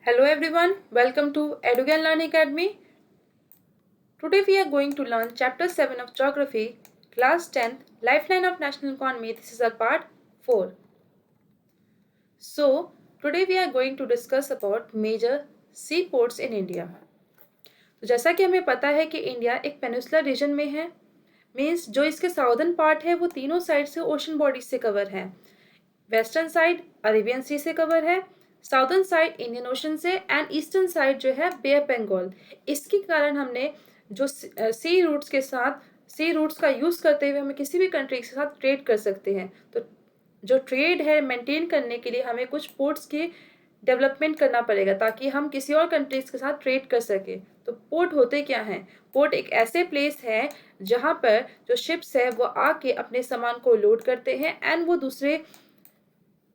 Hello everyone, welcome to Edugan Learn Academy. Today we are going to learn Chapter 7 of Geography, Class 10th, Lifeline of National Economy. This is our part 4. So, today we are going to discuss about major seaports in India. तो जैसा कि हमें पता है कि India एक peninsular reason में है, मीन्स जो इसके साउदर्न पार्ट है वो तीनों साइड से ओशन बॉडीज से कवर है। वेस्टर्न साइड अरेबियन सी से कवर है, साउदर्न साइड इंडियन ओशन से एंड ईस्टर्न साइड जो है बे ऑफ बंगाल। इसके कारण हमने जो सी रूट्स का यूज़ करते हुए हमें किसी भी कंट्री के साथ ट्रेड कर सकते हैं। तो जो ट्रेड है मेंटेन करने के लिए हमें कुछ पोर्ट्स की डेवलपमेंट करना पड़ेगा ताकि हम किसी और कंट्रीज के साथ ट्रेड कर सके। तो पोर्ट होते क्या हैं? पोर्ट एक ऐसे प्लेस है जहाँ पर जो शिप्स है वो आके अपने सामान को लोड करते हैं एंड वो दूसरे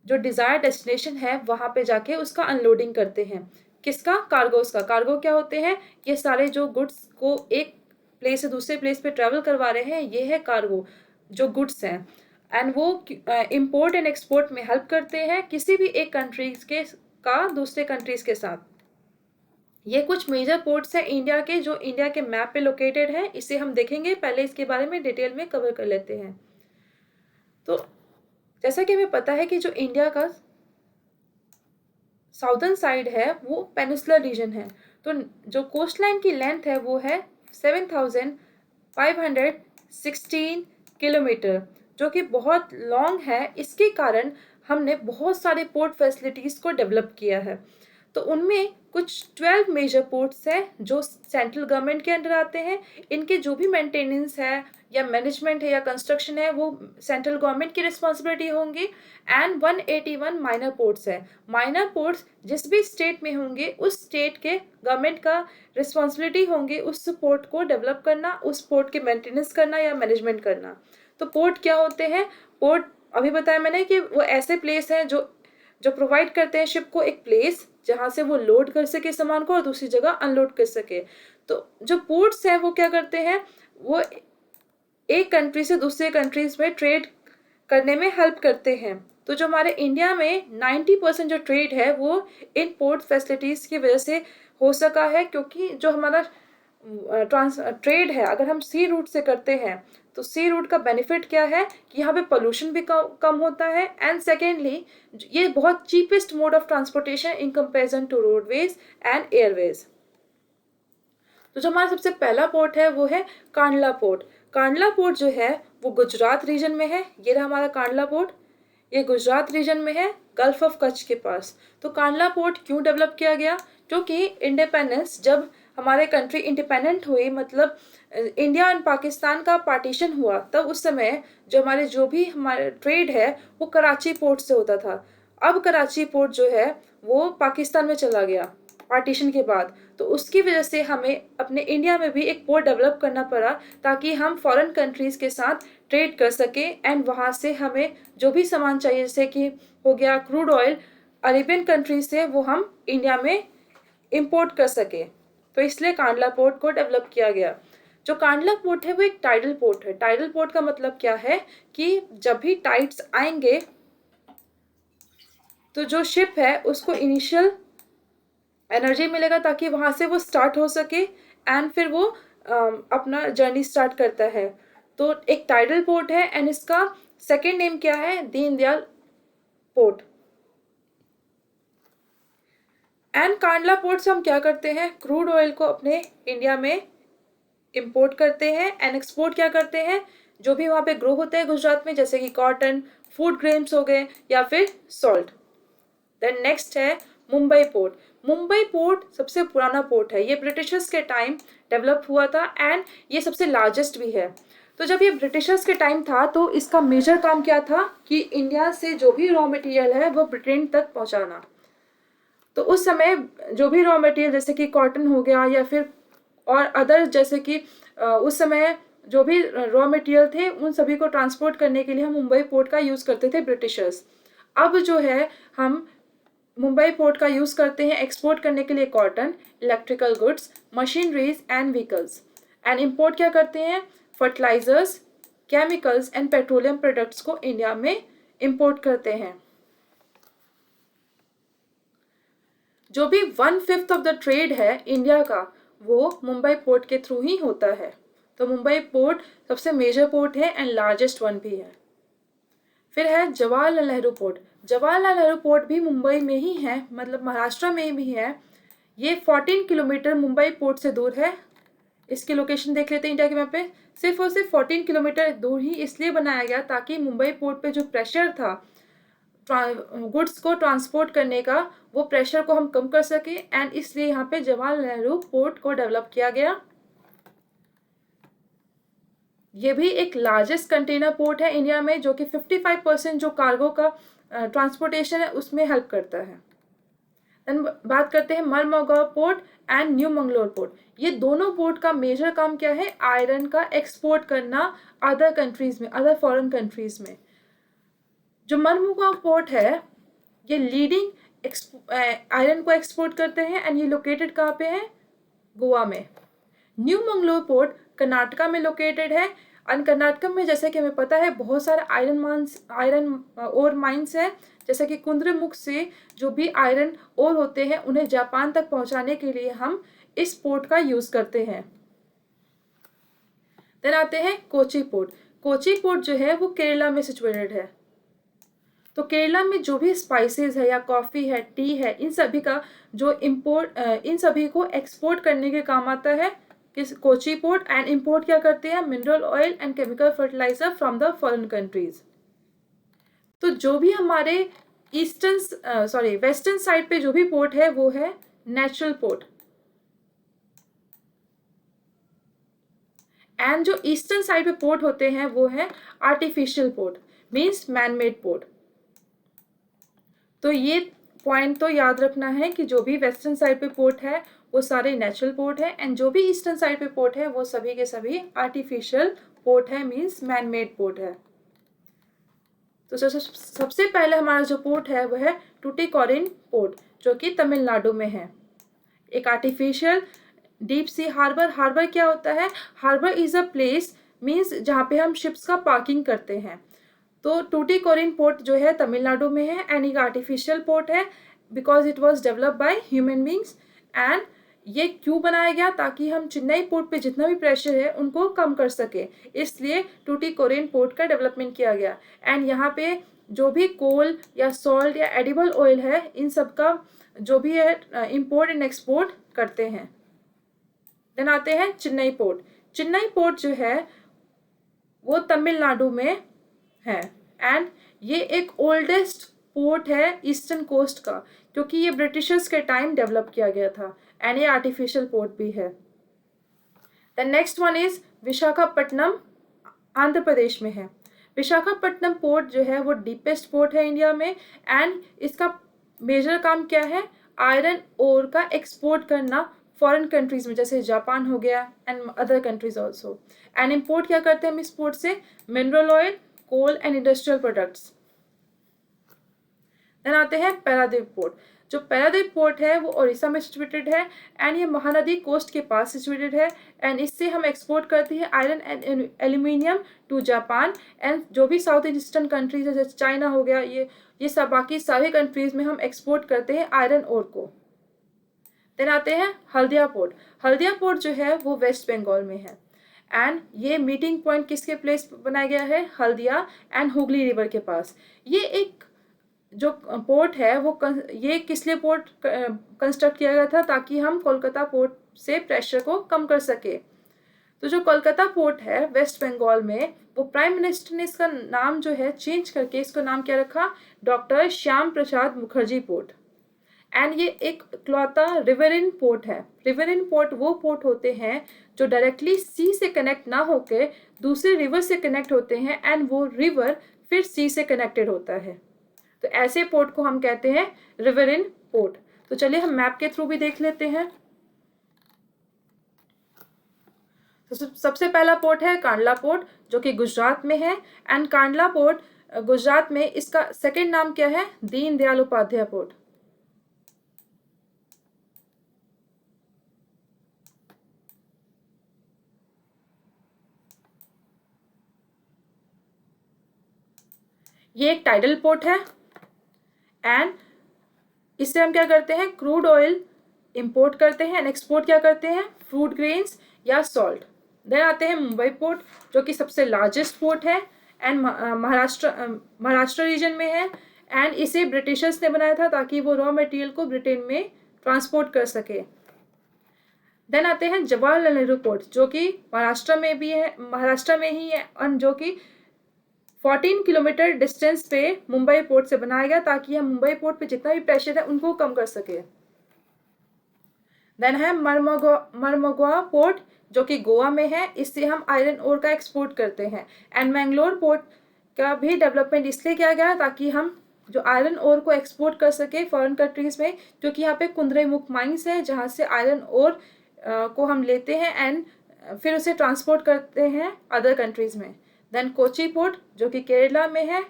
जो डिजायर डेस्टिनेशन है वहां पे जाके उसका अनलोडिंग करते हैं। किसका? कार्गोस का। कार्गो क्या होते हैं? ये सारे जो गुड्स को एक प्लेस से दूसरे प्लेस पे ट्रेवल करवा रहे हैं, ये है कार्गो, जो गुड्स हैं। एंड वो इंपोर्ट एंड एक्सपोर्ट में हेल्प करते हैं किसी भी एक कंट्रीज के का दूसरे कंट्रीज के साथ। ये कुछ मेजर पोर्ट्स हैं इंडिया के जो इंडिया के मैप पे लोकेटेड है। इसे हम देखेंगे, पहले इसके बारे में डिटेल में कवर कर लेते हैं। तो जैसा कि हमें पता है कि जो इंडिया का साउदर्न साइड है वो पेनिसुलर रीजन है। तो जो कोस्ट लाइन की लेंथ है वो है 7516 किलोमीटर, जो कि बहुत लॉन्ग है। इसके कारण हमने बहुत सारे पोर्ट फैसिलिटीज़ को डेवलप किया है। तो उनमें कुछ 12 मेजर पोर्ट्स हैं जो सेंट्रल गवर्नमेंट के अंडर आते हैं। इनके जो भी मेंटेनेंस है या मैनेजमेंट है या कंस्ट्रक्शन है वो सेंट्रल गवर्नमेंट की रिस्पॉन्सिबिलिटी होंगी। एंड 181 माइनर पोर्ट्स है। माइनर पोर्ट्स जिस भी स्टेट में होंगे उस स्टेट के गवर्नमेंट का रिस्पॉन्सिबिलिटी होंगे उस पोर्ट को डेवलप करना, उस पोर्ट के मेंटेनेंस करना या मैनेजमेंट करना। तो पोर्ट क्या होते हैं? पोर्ट अभी बताया मैंने कि वो ऐसे प्लेस हैं जो जो प्रोवाइड करते हैं शिप को एक प्लेस जहाँ से वो लोड कर सके सामान को और दूसरी जगह अनलोड कर सके। तो जो पोर्ट्स हैं वो क्या करते हैं? वो एक कंट्री से दूसरे कंट्रीज में ट्रेड करने में हेल्प करते हैं। तो जो हमारे इंडिया में 90% जो ट्रेड है वो इन पोर्ट फैसिलिटीज़ की वजह से हो सका है, क्योंकि जो हमारा ट्रेड है अगर हम सी रूट से करते हैं तो सी रूट का बेनिफिट क्या है कि यहाँ पे पोल्यूशन भी कम होता है। एंड सेकेंडली ये बहुत cheapest mode of transportation in comparison to roadways and airways. तो जो हमारा सबसे पहला पोर्ट है वो है कांडला पोर्ट। कांडला पोर्ट जो है वो गुजरात रीजन में है। ये रहा हमारा कांडला पोर्ट, ये गुजरात रीजन में है, गल्फ ऑफ कच्छ के पास। तो कांडला पोर्ट क्यों डेवलप किया गया? क्योंकि इंडिपेंडेंस, जब हमारे कंट्री इंडिपेंडेंट हुई, मतलब इंडिया एंड पाकिस्तान का पार्टीशन हुआ, तब उस समय जो हमारे ट्रेड है वो कराची पोर्ट से होता था। अब कराची पोर्ट जो है वो पाकिस्तान में चला गया पार्टीशन के बाद। तो उसकी वजह से हमें अपने इंडिया में भी एक पोर्ट डेवलप करना पड़ा ताकि हम फॉरेन कंट्रीज़ के साथ ट्रेड कर सकें एंड वहाँ से हमें जो भी सामान चाहिए, जैसे कि हो गया क्रूड ऑयल अरेबियन कंट्रीज से, वो हम इंडिया में इंपोर्ट कर सके। तो इसलिए कांडला पोर्ट को डेवलप किया गया। जो कांडला पोर्ट है वो एक टाइडल पोर्ट है। टाइडल पोर्ट का मतलब क्या है कि जब भी टाइड्स आएंगे तो जो शिप है उसको इनिशियल एनर्जी मिलेगा ताकि वहाँ से वो स्टार्ट हो सके एंड फिर वो अपना जर्नी स्टार्ट करता है। तो एक टाइडल पोर्ट है एंड इसका सेकेंड नेम क्या है? Deendayal port. And Kandla port से हम क्या करते हैं? क्रूड ऑयल को अपने इंडिया में इंपोर्ट करते हैं एंड एक्सपोर्ट क्या करते हैं? जो भी वहाँ पे ग्रो होता है गुजरात में, जैसे कि कॉटन, फूड ग्रेन्स हो गए या फिर सॉल्ट। देन नेक्स्ट है मुंबई पोर्ट। मुंबई पोर्ट सबसे पुराना पोर्ट है। ये ब्रिटिशर्स के टाइम डेवलप हुआ था एंड ये सबसे लार्जेस्ट भी है। तो जब ये ब्रिटिशर्स के टाइम था तो इसका मेजर काम क्या था कि इंडिया से जो भी रॉ मटेरियल है वो ब्रिटेन तक पहुंचाना। तो उस समय जो भी रॉ मटेरियल जैसे कि कॉटन हो गया या फिर और अदर, जैसे कि उस समय जो भी रॉ मटेरियल थे उन सभी को ट्रांसपोर्ट करने के लिए हम मुंबई पोर्ट का यूज़ करते थे ब्रिटिशर्स। अब जो है हम मुंबई पोर्ट का यूज़ करते हैं एक्सपोर्ट करने के लिए cotton, electrical goods, machineries and vehicles. And import क्या करते हैं? Fertilisers, chemicals and petroleum products को इंडिया में इंपोर्ट करते हैं। जो भी 1/5 ऑफ द ट्रेड है इंडिया का वो मुंबई पोर्ट के थ्रू ही होता है। तो मुंबई पोर्ट सबसे मेजर पोर्ट है एंड लार्जेस्ट वन भी है। फिर है जवाहरलाल नेहरू पोर्ट। जवाहरलाल नेहरू पोर्ट भी मुंबई में ही है, मतलब महाराष्ट्र में भी है। ये 14 किलोमीटर मुंबई पोर्ट से दूर है। इसकी लोकेशन देख लेते हैं इंडिया के मैप पे। सिर्फ और सिर्फ 14 किलोमीटर दूर ही इसलिए बनाया गया ताकि मुंबई पोर्ट पे जो प्रेशर था गुड्स को ट्रांसपोर्ट करने का, वो प्रेशर को हम कम कर सके एंड इसलिए यहाँ पे जवाहरलाल नेहरू पोर्ट को डेवलप किया गया। ये भी एक लार्जेस्ट कंटेनर पोर्ट है इंडिया में, जो कि 55% जो कार्गो का ट्रांसपोर्टेशन है उसमें हेल्प करता है। देन बात करते हैं Marmagao port and new Mangalore port. ये दोनों पोर्ट का मेजर काम क्या है? आयरन का एक्सपोर्ट करना अदर कंट्रीज में, अदर फॉरेन कंट्रीज में। जो मरमुगांव पोर्ट है ये लीडिंग आयरन को एक्सपोर्ट करते हैं एंड ये लोकेटेड कहाँ पे है? गोवा में। न्यू मंगलोर पोर्ट कर्नाटका में लोकेटेड है एंड कर्नाटका में जैसे कि हमें पता है बहुत सारे आयरन ओर माइंस है, जैसे कि कुंद्रमुख से जो भी आयरन ओर होते हैं उन्हें जापान तक पहुंचाने के लिए हम इस पोर्ट का यूज करते हैं। देन आते हैं कोची पोर्ट। कोची पोर्ट जो है वो केरला में सिचुएटेड है। तो केरला में जो भी स्पाइसेस है या कॉफ़ी है, टी है, इन सभी का जो इन सभी को एक्सपोर्ट करने के काम आता है किस? कोची पोर्ट। एंड इंपोर्ट क्या करते हैं? Mineral oil and chemical fertiliser from the foreign countries. तो जो भी हमारे वेस्टर्न साइड पे जो भी पोर्ट है वो है नेचुरल पोर्ट, एंड जो ईस्टर्न साइड पे पोर्ट होते हैं वो है artificial port, means man made port. तो ये पॉइंट तो याद रखना है कि जो भी वेस्टर्न साइड पे पोर्ट है वो सारे नेचुरल पोर्ट है एंड जो भी ईस्टर्न साइड पे पोर्ट है वो सभी के सभी आर्टिफिशियल पोर्ट है, मीन्स मैन मेड पोर्ट है। तो सबसे पहले हमारा जो पोर्ट है वो है टूटिकोरिन पोर्ट, जो कि तमिलनाडु में है। एक artificial deep sea harbour. Harbour क्या होता है? Harbour is a place, means जहाँ पे हम शिप्स का पार्किंग करते हैं। तो टूटिकोरिन पोर्ट जो है तमिलनाडु में है एंड एक आर्टिफिशियल पोर्ट है because it was developed by human beings. And ये क्यों बनाया गया? ताकि हम चेन्नई पोर्ट पे जितना भी प्रेशर है उनको कम कर सके, इसलिए टूटिकोरिन पोर्ट का डेवलपमेंट किया गया। एंड यहाँ पे जो भी कोल या सॉल्ट या एडिबल ऑयल है इन सब का जो भी है इम्पोर्ट एंड एक्सपोर्ट करते हैं। देन आते हैं चेन्नई पोर्ट। चेन्नई पोर्ट जो है वो तमिलनाडु में है एंड ये एक ओल्डेस्ट पोर्ट है ईस्टर्न कोस्ट का, क्योंकि ये ब्रिटिशर्स के टाइम डेवलप किया गया था एंड ये आर्टिफिशियल पोर्ट भी है। The next one is Visakhapatnam, Andhra Pradesh में है। विशाखापट्टनम पोर्ट जो है वो डीपेस्ट पोर्ट है इंडिया में एंड इसका मेजर काम क्या है? आयरन ओर का एक्सपोर्ट करना फॉरेन कंट्रीज में, जैसे जापान हो गया and other countries also. And import क्या करते हैं हम इस पोर्ट से? Mineral oil, coal and industrial products. Then आते हैं पारादीप पोर्ट। जो पारादीप पोर्ट है वो उड़ीसा में सिचुएटेड है एंड ये महानदी कोस्ट के पास सिचुएटेड है एंड इससे हम एक्सपोर्ट करते हैं iron and aluminium to Japan and जो भी साउथ ईस्टर्न कंट्रीज है जैसे चाइना हो गया, ये सब बाकी सारे कंट्रीज में हम एक्सपोर्ट करते हैं आयरन ओर को। देन आते हैं हल्दिया पोर्ट। हल्दिया पोर्ट जो है वो वेस्ट बंगाल में है एंड ये मीटिंग पॉइंट किसके प्लेस बनाया गया है? हल्दिया एंड हुगली रिवर के पास। ये एक जो पोर्ट है वो ये किस लिए पोर्ट कंस्ट्रक्ट किया गया था? ताकि हम कोलकाता पोर्ट से प्रेशर को कम कर सके। तो जो कोलकाता पोर्ट है वेस्ट बंगाल में, वो प्राइम मिनिस्टर ने इसका नाम जो है चेंज करके इसका नाम क्या रखा? Doctor Shyam Prasad Mukherjee port. And ये एक इकलौता रिवरिन पोर्ट है। रिवरिन पोर्ट वो पोर्ट होते हैं जो डायरेक्टली सी से कनेक्ट ना होके दूसरे रिवर से कनेक्ट होते हैं एंड वो रिवर फिर सी से कनेक्टेड होता है। तो ऐसे पोर्ट को हम कहते हैं रिवरिन पोर्ट। तो चलिए हम मैप के थ्रू भी देख लेते हैं। तो सबसे पहला पोर्ट है कांडला पोर्ट, जो कि गुजरात में है एंड कांडला पोर्ट गुजरात में, इसका सेकंड नाम क्या है? दीन दयाल उपाध्याय पोर्ट। ये एक टाइडल पोर्ट है एंड इससे हम क्या करते हैं, क्रूड ऑयल इंपोर्ट करते हैं एंड एक्सपोर्ट क्या करते हैं, फ्रूट ग्रेन्स या सॉल्ट। देन आते हैं मुंबई पोर्ट, जो कि सबसे लार्जेस्ट पोर्ट है एंड महाराष्ट्र रीजन में है, एंड इसे ब्रिटिशर्स ने बनाया था ताकि वो रॉ मटेरियल को ब्रिटेन में ट्रांसपोर्ट कर सके। देन आते हैं जवाहरलाल नेहरू पोर्ट, जो कि महाराष्ट्र में भी है, महाराष्ट्र में ही है, और जो कि 14 किलोमीटर डिस्टेंस पे मुंबई पोर्ट से बनाया गया ताकि हम मुंबई पोर्ट पे जितना भी प्रेशर है उनको कम कर सके। देन है मरमगुआ पोर्ट, जो कि गोवा में है, इससे हम आयरन ओर का एक्सपोर्ट करते हैं। एंड मैंगलोर पोर्ट का भी डेवलपमेंट इसलिए किया गया ताकि हम जो आयरन ओर को एक्सपोर्ट कर सके फॉरेन कंट्रीज में, क्योंकि यहाँ पे कुंद्रेमुख माइंस है जहाँ से आयरन ओर को हम लेते हैं एंड फिर उसे ट्रांसपोर्ट करते हैं अदर कंट्रीज में। देन कोची पोर्ट, जो कि केरला में है,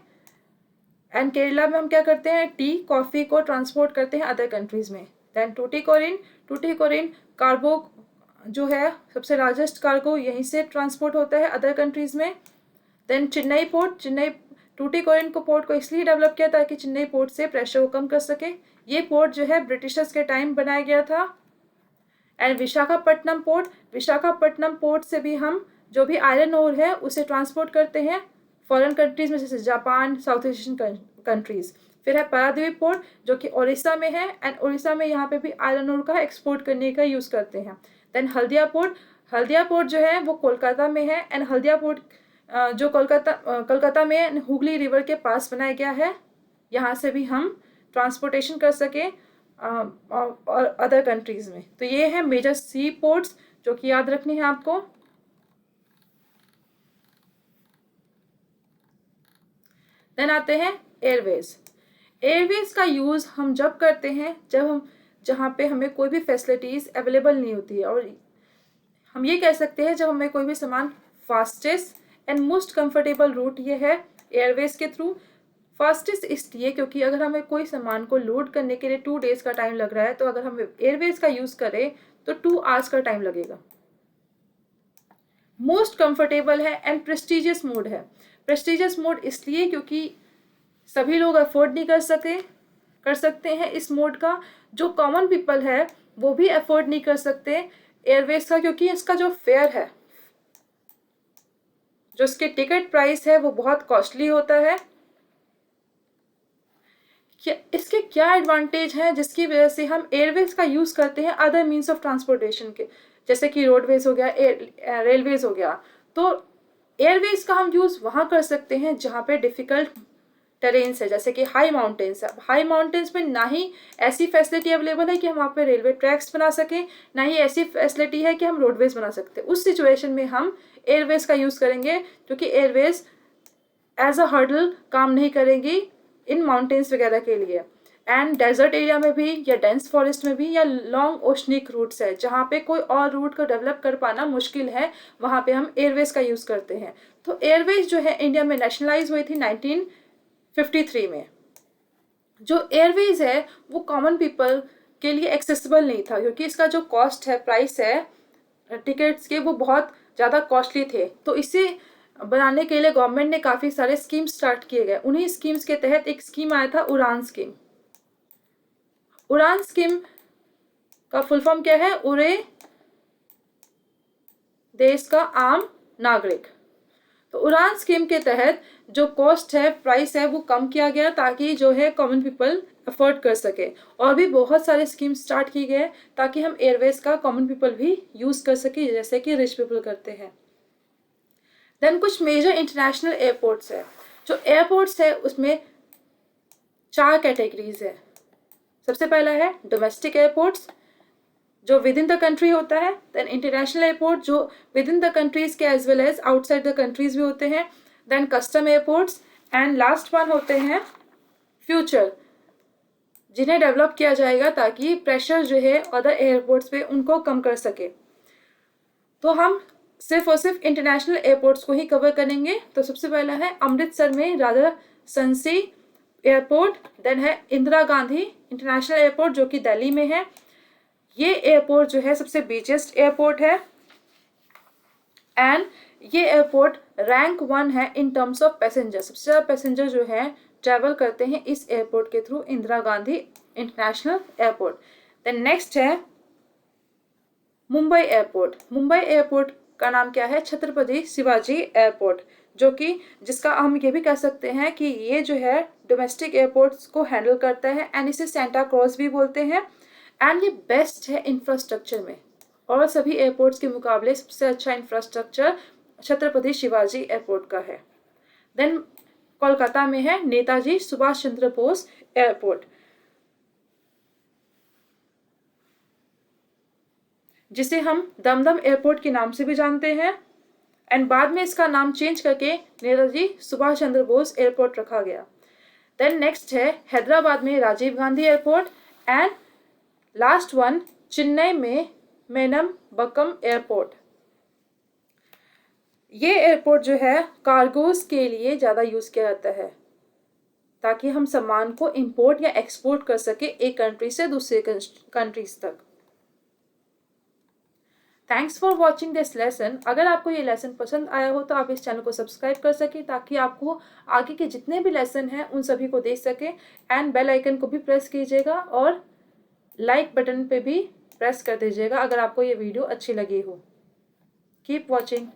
एंड केरला में हम क्या करते हैं, टी कॉफ़ी को ट्रांसपोर्ट करते हैं अदर कंट्रीज में। देन टूटीकोरिन कार्गो जो है सबसे लार्जेस्ट कार्गो यहीं से ट्रांसपोर्ट होता है अदर कंट्रीज में। देन चेन्नई पोर्ट, टूटीकोरिन को पोर्ट को इसलिए डेवलप किया ताकि चेन्नई पोर्ट से प्रेशर को कम कर सके। ये पोर्ट जो है ब्रिटिशर्स के टाइम बनाया गया था। एंड विशाखापट्टनम पोर्ट से भी हम जो भी आयरन ओर है उसे ट्रांसपोर्ट करते हैं फॉरेन कंट्रीज में, जैसे जापान, साउथ एशियन कंट्रीज। फिर है पारादीप पोर्ट, जो कि उड़ीसा में है, एंड उड़ीसा में यहाँ पे भी आयरन ओर का एक्सपोर्ट करने का यूज़ करते हैं। देन हल्दिया पोर्ट जो है वो कोलकाता में है, एंड हल्दिया पोर्ट जो कोलकाता में हुगली रिवर के पास बनाया गया है, यहाँ से भी हम ट्रांसपोर्टेशन कर सकें और अदर कंट्रीज में। तो ये है मेजर सी पोर्ट्स जो कि याद रखनी है आपको। देन आते हैं एयरवेज का यूज़ हम जब करते हैं जब हम जहाँ पे हमें कोई भी फैसिलिटीज़ अवेलेबल नहीं होती है, और हम ये कह सकते हैं जब हमें कोई भी सामान fastest and most comfortable route ये है एयरवेज के थ्रू। फास्टेस्ट इसलिए क्योंकि अगर हमें कोई सामान को लोड करने के लिए 2 डेज़ का टाइम लग रहा है, तो अगर हम एयरवेज का यूज़ करें तो 2 आवर्स का टाइम लगेगा। मोस्ट कंफर्टेबल है एंड प्रेस्टिजियस मोड है। प्रेस्टिजियस मोड इसलिए क्योंकि सभी लोग अफोर्ड नहीं कर सकते हैं इस मोड का, जो कॉमन पीपल है वो भी अफोर्ड नहीं कर सकते एयरवेज का, क्योंकि इसका जो फेयर है, जो इसके टिकट प्राइस है वो बहुत कॉस्टली होता है। इसके क्या एडवांटेज हैं जिसकी वजह से हम एयरवेज का यूज़ करते हैं अदर मीन्स ऑफ ट्रांसपोर्टेशन के, जैसे कि रोडवेज हो गया, रेलवेज हो गया। तो एयरवेज का हम यूज़ वहाँ कर सकते हैं जहाँ पे डिफ़िकल्ट टेरेन्स है, जैसे कि हाई माउंटेन्स है। हाई माउंटेन्स में ना ही ऐसी फैसिलिटी अवेलेबल है कि हम वहाँ पे रेलवे ट्रैक्स बना सकें, ना ही ऐसी फैसिलिटी है कि हम रोडवेज बना सकते हैं। उस सिचुएशन में हम एयरवेज का यूज़ करेंगे, क्योंकि एयरवेज एज अ हर्डल काम नहीं करेगी इन माउंटेन्स वगैरह के लिए। एंड डेजर्ट एरिया में भी या डेंस फॉरेस्ट में भी या लॉन्ग ओशनिक रूट्स है जहाँ पे कोई और रूट को डेवलप कर पाना मुश्किल है, वहाँ पे हम एयरवेज का यूज़ करते हैं। तो एयरवेज जो है इंडिया में नेशनलाइज हुई थी 1953 में। जो एयरवेज है वो कॉमन पीपल के लिए एक्सेसिबल नहीं था, क्योंकि इसका जो कॉस्ट है, प्राइस है टिकट्स के, वो बहुत ज़्यादा कॉस्टली थे। तो इसे बनाने के लिए गवर्नमेंट ने काफ़ी सारे स्कीम स्टार्ट किए गए। उन्हीं स्कीम्स के तहत एक स्कीम आया था उड़ान स्कीम। उड़ान स्कीम का फुल फॉर्म क्या है, उड़े देश का आम नागरिक। तो उड़ान स्कीम के तहत जो कॉस्ट है, प्राइस है, वो कम किया गया ताकि जो है कॉमन पीपल अफोर्ड कर सके। और भी बहुत सारे स्कीम स्टार्ट किए गए ताकि हम एयरवेज का कॉमन पीपल भी यूज़ कर सके, जैसे कि रिच पीपल करते हैं। देन कुछ मेजर इंटरनेशनल एयरपोर्ट्स है। जो एयरपोर्ट्स है उसमें 4 कैटेगरीज है। सबसे पहला है डोमेस्टिक एयरपोर्ट्स, जो विद इन द कंट्री होता है। देन इंटरनेशनल एयरपोर्ट, जो विद इन द कंट्रीज के as well as outside the countries भी होते हैं। Then custom airports, and last one होते हैं फ्यूचर, जिन्हें डेवलप किया जाएगा ताकि प्रेशर जो है अदर एयरपोर्ट्स पे उनको कम कर सके। तो हम सिर्फ और सिर्फ इंटरनेशनल एयरपोर्ट्स को ही कवर करेंगे। तो सबसे पहला है अमृतसर में राजा संसी एयरपोर्ट। देन है इंदिरा गांधी इंटरनेशनल एयरपोर्ट, जो कि दिल्ली में है। ये एयरपोर्ट जो है सबसे बिगेस्ट एयरपोर्ट है, एंड ये एयरपोर्ट रैंक 1 है इन टर्म्स ऑफ पैसेंजर। सबसे ज़्यादा पैसेंजर जो है ट्रैवल करते हैं इस एयरपोर्ट के through, Indira Gandhi international airport. Then next है मुंबई एयरपोर्ट। मुंबई एयरपोर्ट का नाम क्या है? छत्रपति शिवाजी एयरपोर्ट, जो कि जिसका हम ये भी कह सकते हैं कि ये जो है डोमेस्टिक एयरपोर्ट्स को हैंडल करता है एंड इसे सेंटा क्रॉस भी बोलते हैं। एंड ये बेस्ट है इंफ्रास्ट्रक्चर में, और सभी एयरपोर्ट्स के मुकाबले सबसे अच्छा इंफ्रास्ट्रक्चर छत्रपति शिवाजी एयरपोर्ट का है। देन कोलकाता में है नेताजी सुभाष चंद्र बोस एयरपोर्ट, जिसे हम दमदम एयरपोर्ट के नाम से भी जानते हैं, एंड बाद में इसका नाम चेंज करके नेताजी सुभाष चंद्र बोस एयरपोर्ट रखा गया। देन नेक्स्ट है हैदराबाद में Rajiv Gandhi airport, and last one Chennai में मेनमबक्कम एयरपोर्ट। ये एयरपोर्ट जो है कार्गोज के लिए ज़्यादा यूज़ किया जाता है, ताकि हम सामान को इंपोर्ट या एक्सपोर्ट कर सके एक कंट्री से दूसरे कंट्रीज तक। Thanks for watching this lesson. अगर आपको ये लेसन पसंद आया हो तो आप इस चैनल को सब्सक्राइब कर सकें, ताकि आपको आगे के जितने भी लेसन हैं उन सभी को देख सकें। एंड बेल आइकन को भी प्रेस कीजिएगा और लाइक बटन पे भी प्रेस कर दीजिएगा अगर आपको ये वीडियो अच्छी लगी हो। Keep watching.